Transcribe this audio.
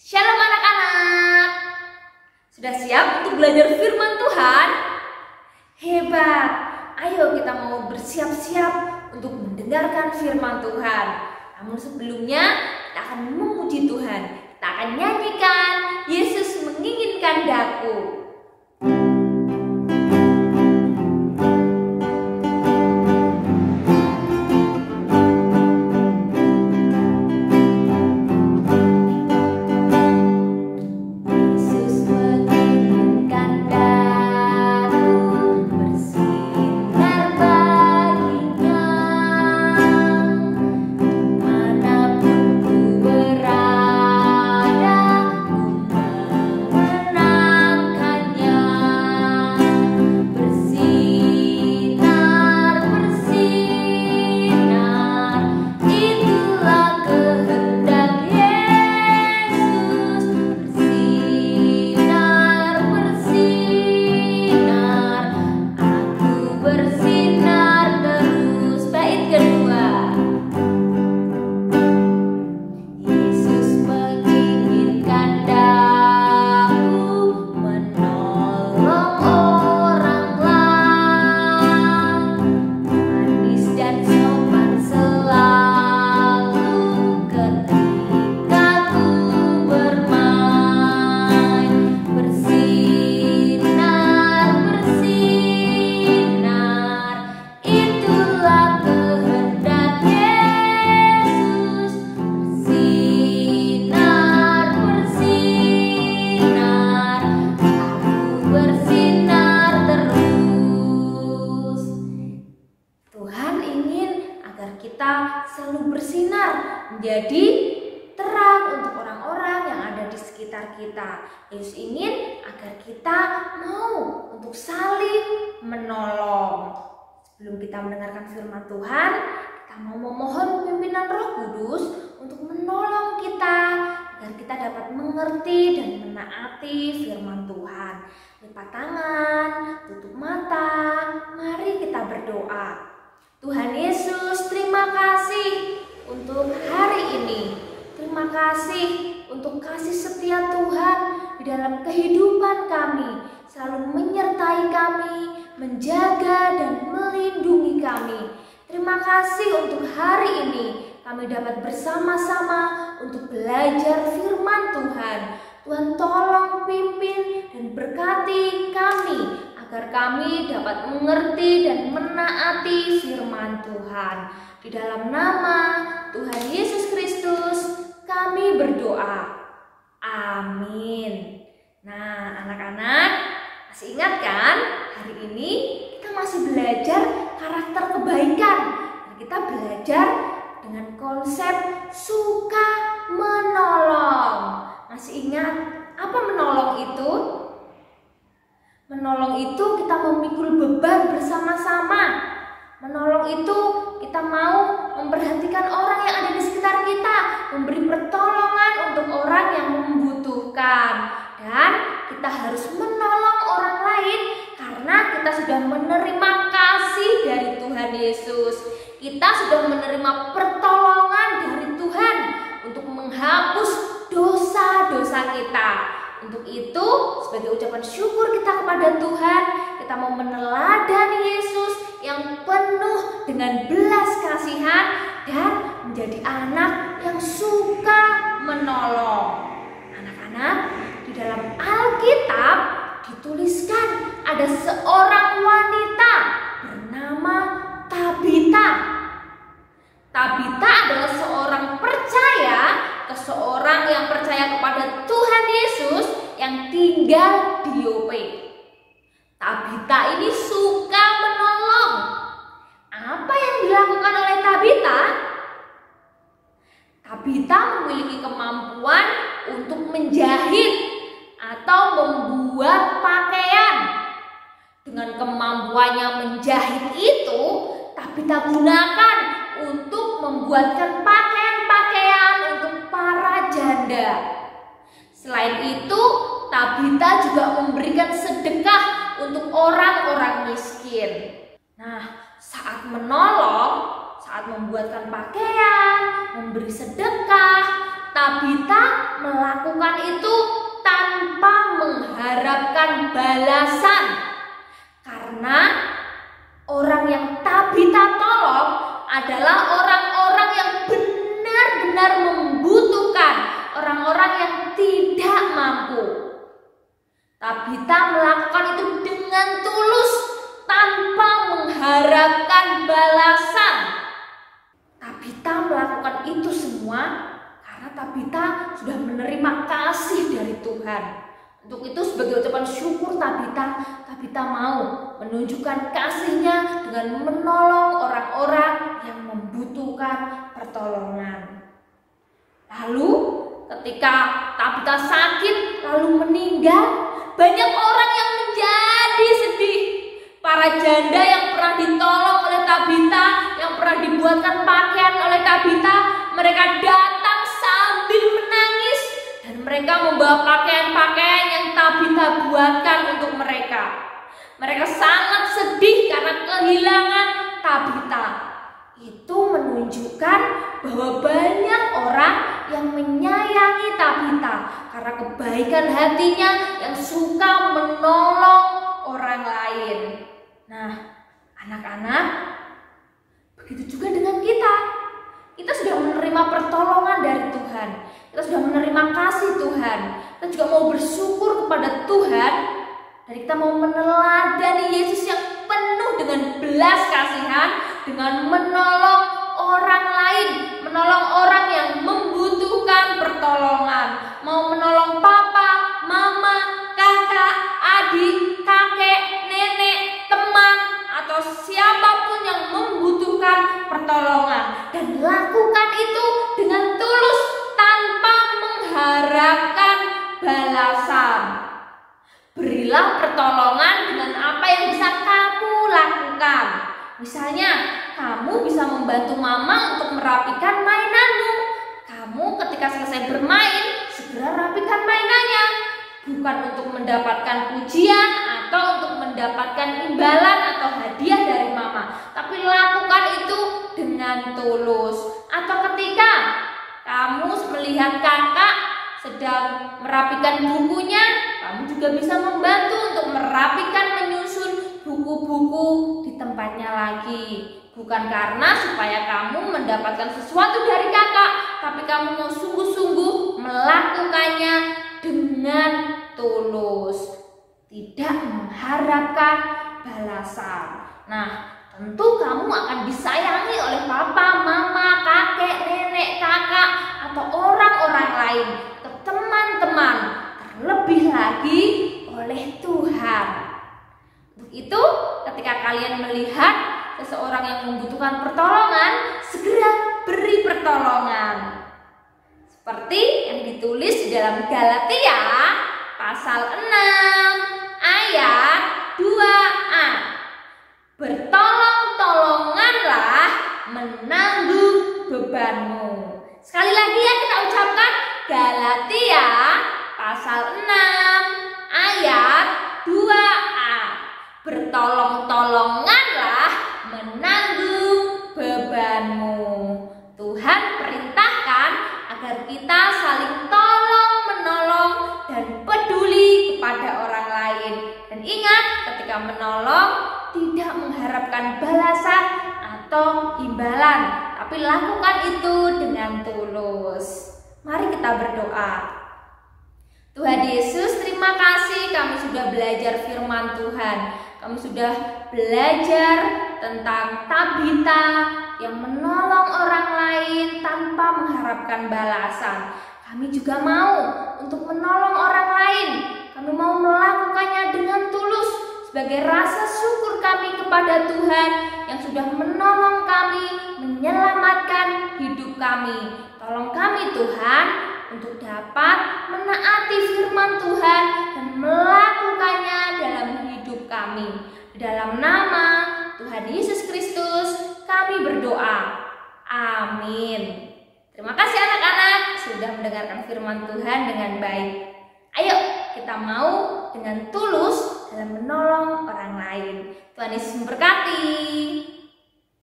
Shalom anak-anak. Sudah siap untuk belajar firman Tuhan? Hebat. Ayo kita mau bersiap-siap untuk mendengarkan firman Tuhan. Namun sebelumnya kita akan memuji Tuhan. Kita akan nyanyikan Yesus menginginkan daku. Selalu bersinar menjadi terang untuk orang-orang yang ada di sekitar kita. Yesus ingin agar kita mau untuk saling menolong. Sebelum kita mendengarkan firman Tuhan, kita mau memohon pimpinan Roh Kudus untuk menolong kita agar kita dapat mengerti dan menaati firman Tuhan. Lipat tangan, tutup mata, mari kita berdoa. Tuhan Yesus, terima kasih untuk hari ini. Terima kasih untuk kasih setia Tuhan di dalam kehidupan kami, selalu menyertai kami, menjaga dan melindungi kami. Terima kasih untuk hari ini kami dapat bersama-sama untuk belajar firman Tuhan. Tuhan tolong pimpin dan berkati kami agar kami dapat mengerti dan menaati firman Tuhan. Di dalam nama Tuhan Yesus Kristus kami berdoa. Amin. Nah, anak-anak, masih ingat kan? Hari ini kita masih belajar karakter kebaikan. Kita belajar dengan konsep suka menolong. Masih ingat apa menolong itu? Menolong itu kita memikul beban bersama-sama. Menolong itu kita mau memperhatikan orang yang ada di sekitar kita, memberi pertolongan untuk orang yang membutuhkan. Dan kita harus menolong orang lain karena kita sudah menerima kasih dari Tuhan Yesus. Kita sudah menerima pertolongan dari Tuhan untuk menghapus dosa-dosa kita. Untuk itu, sebagai ucapan syukur kita kepada Tuhan, kita mau meneladani Yesus yang penuh dengan belas kasihan dan menjadi anak yang suka menolong. Anak-anak, di dalam Alkitab dituliskan ada seorang wanita bernama Tabita. Tabita adalah seorang percaya, seseorang yang percaya kepada Tuhan Yesus yang tinggal di Yope. Tabita ini suka menolong. Apa yang dilakukan oleh Tabita? Tabita memiliki kemampuan untuk menjahit atau membuat pakaian. Dengan kemampuannya menjahit itu, Tabita gunakan untuk membuatkan pakaian-pakaian untuk para janda. Selain itu, Tabita juga memberikan sedekah untuk orang-orang miskin. Nah, saat menolong, saat membuatkan pakaian, memberi sedekah, Tabita melakukan itu tanpa mengharapkan balasan. Karena orang yang Tabita tolong adalah orang-orang yang benar-benar membutuhkan, orang-orang yang tidak mampu. Tabita melakukan itu dengan tulus tanpa mengharapkan balasan. Tabita melakukan itu semua karena Tabita sudah menerima kasih dari Tuhan. Untuk itu sebagai ucapan syukur Tabita mau menunjukkan kasihnya dengan menolong orang-orang yang membutuhkan pertolongan. Lalu ketika Tabita sakit lalu meninggal, banyak orang yang menjadi sedih. Para janda yang pernah ditolong oleh Tabita, yang pernah dibuatkan pakaian oleh Tabita, mereka datang sambil menangis dan mereka membawa pakaian-pakaian yang Tabita buatkan untuk mereka. Mereka sangat sedih karena kehilangan Tabita. Itu menunjukkan bahwa banyak orang yang menyayangi Tabita karena kebaikan hatinya yang suka menolong orang lain. Nah, anak-anak, begitu juga dengan kita. Kita sudah menerima pertolongan dari Tuhan. Kita sudah menerima kasih Tuhan. Kita juga mau bersyukur kepada Tuhan. Dan kita mau meneladani Yesus yang penuh dengan belas kasihan, dengan menolong orang lain, menolong orang yang membutuhkan pertolongan. Mau menolong papa, mama, kakak, adik, kakek, nenek, teman, atau siapapun yang membutuhkan pertolongan. Dan lakukan itu dengan tulus tanpa mengharapkan balasan. Berilah pertolongan dengan apa yang bisa kamu lakukan. Misalnya, kamu bisa membantu mama untuk merapikan mainanmu. Kamu ketika selesai bermain, segera rapikan mainannya. Bukan untuk mendapatkan pujian atau untuk mendapatkan imbalan atau hadiah dari mama, tapi lakukan itu dengan tulus. Atau ketika kamu melihat kakak sedang merapikan bukunya, kamu juga bisa membantu untuk merapikan, menyusun buku-buku di tempatnya lagi. Bukan karena supaya kamu mendapatkan sesuatu dari kakak, tapi kamu mau sungguh-sungguh melakukannya dengan tulus, tidak mengharapkan balasan. Nah, tentu kamu akan disayangi oleh papa, mama, kakek, nenek, kakak, atau orang-orang lain, atau teman-teman, terlebih lagi oleh Tuhan. Untuk itu, ketika kalian melihat seseorang yang membutuhkan pertolongan, segera beri pertolongan. Seperti yang ditulis di dalam Galatia pasal 6 ayat 2a. Bertolong-tolonganlah menanggung bebanmu. Sekali lagi ya, kita ucapkan Galatia pasal 6 ayat 2a. Bertolong-tolonganlah menanggung bebanmu. Tuhan perintahkan agar kita saling tolong-menolong dan peduli kepada orang lain. Dan ingat, ketika menolong tidak mengharapkan balasan atau imbalan, tapi lakukan itu dengan tulus. Mari kita berdoa. Tuhan Yesus, terima kasih kami sudah belajar firman Tuhan. Kami sudah belajar tentang Tabita yang menolong orang lain tanpa mengharapkan balasan. Kami juga mau untuk menolong orang lain. Kami mau melakukannya dengan tulus sebagai rasa syukur kami kepada Tuhan yang sudah menolong kami, menyelamatkan hidup kami. Tolong kami Tuhan untuk dapat menaati firman Tuhan dan melakukannya dalam hidup kami. Di dalam nama Tuhan Yesus Kristus kami berdoa. Amin. Terima kasih anak-anak sudah mendengarkan firman Tuhan dengan baik. Ayo kita mau dengan tulus dalam menolong orang lain. Tuhan Yesus memberkati.